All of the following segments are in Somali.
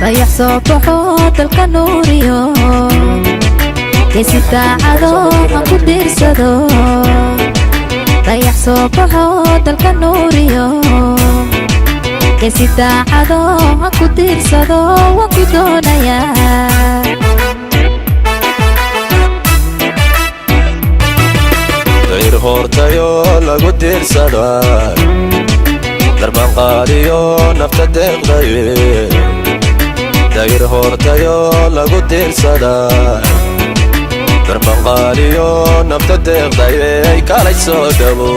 ضيع صبحات القنوريو كيستا عدو أقدر صدو ضيع صبحات القنوريو كيستا عدو أقدر صدو وكدونا يا غير هورتايو لقدر صدو دربان قاديو نفت الدقضايو داير هورتايو لقدر صدو دربان قاديو نفت الدقضايو كالي سودابو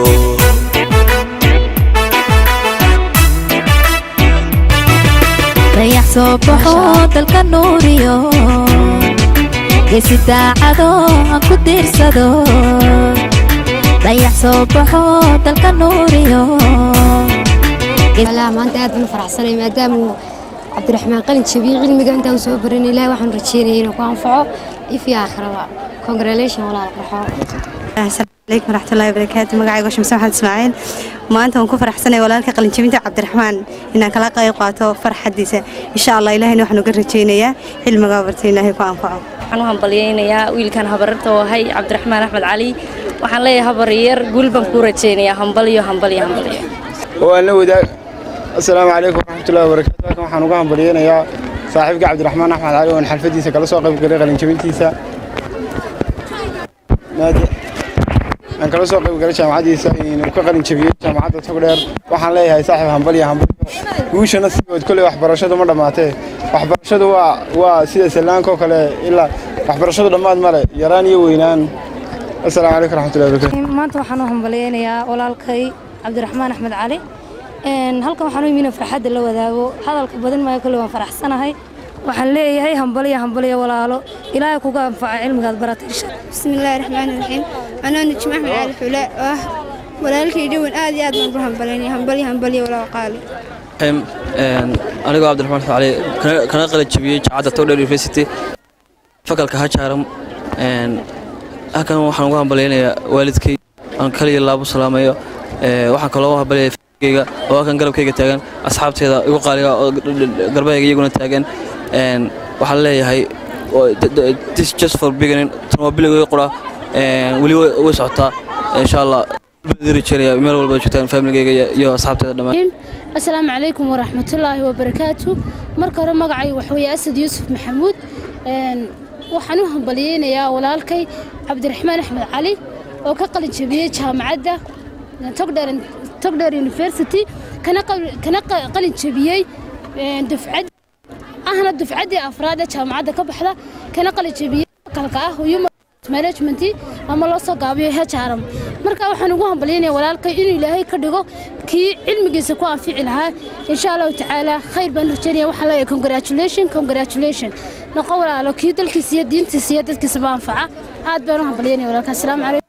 ضيع صبحات القنوريو كيستا عدو أقدر صدو ضيع صبحات القنوريو لا ما أنت أدنى فرح سنة ما دام عبد الرحمن قلن شبيه علمي أنت وسوبرين الله وحن رجينين وقانفعه في آخر كونغراليشن ولا القرحة. السلام عليكم ورحمة الله وبركاته. مقعي قوش مسامحة إسماعيل ما أنت ونكون فرح سنة ولا لك قلن شبيه عبد الرحمن إنك لا قايقاته فرح حديثة إن شاء الله إلهي نحن قرجينيا علم قابرتين الله وقانفعه. waxaan hambalyeynaya wiilkan habarta oo hay Cabdiraxmaan Axmed Cali waxaan leeyahay habaryar gulban ku rajeynaya hambalyo وأنا ودا السلام عليكم ورحمة الله وبركاته. waxaan uga hambalyeynaya saaxiibka Cabdiraxmaan Axmed Cali oo xalfadiisa kala soo qayb galay qalin jabintiisa naadi aan kala soo qayb galay jaamacadiisa inuu ka qalin jabiyo jaamacadda Togdheer waxaan leeyahay saaxiib hambalyo guushana sidoo kale waxbarashadu ma dhamaatay waxbarashadu waa sida salaanka kale ilaa waxbarashadu dhamaad male yaraan iyo weynaan. السلام عليكم ورحمة الله وبركاته. maanta waxaan u hambaleynayaa walaalkay Cabdiraxmaan Axmed Cali halkan waxaan u yimid farxadda la wadaago hadalka badan ma kale waan faraxsanahay waxaan leeyahay hambalyo walaalo ilaahay kuga anfaca cilmigaad baratay insha Allah. bismillaahir rahmaanir rahiim ana najma Axmed Cali xula walaalkay dhawaan aad iyo aad baan u hambalyeynay hambalyo walaal qaali aniga Cabdiraxmaan Cali kana qalin jabiyay jaamacadda Togdheer University fakalka hajaaram halkan waxaan uga hambaleynayaa waalidkay aan kaliya laabo salaamayo waxaan kaloo hambalyeeyay fikirkayga oo kan garabkayga taagan asxaabteeda igu qaaliga oo garbahayga iyaguna taagan waxaan leeyahay this just for beginning tomobiliga qora wali way socotaa insha Allah dirijariya meel walba joogtaan familygayga iyo asxaabteeda dhamaan. Assalaamu calaykum waraxmatullaahi wabarakaatuh. marka hore magacay waxa weeye Asad Yuusuf Maxamuud waxaan u hambalyeeynayaa walaalkay Cabdiraxmaan Axmed Cali oo ka qalin jabiyay jaamacadda Togdheer University kana qalin jabiyay dufcadii afraad ee jaamacadda ka baxda kana qalin jabiyay kalka ah human management ama loo soo gaabiyo HRM. marka waxaan ugu hambalyeeynayaa walaalkay inuu Ilaahay ka dhigo kii cilmigiisa ku anfici lahaa insha Allah taala khayr baan rajaynayaa waxaan leeyahay congratulation نقول ولا لو كيد الكيسية دين تسية الكسبان فعا هاد بينهم بليني ولا كسلام عليكم.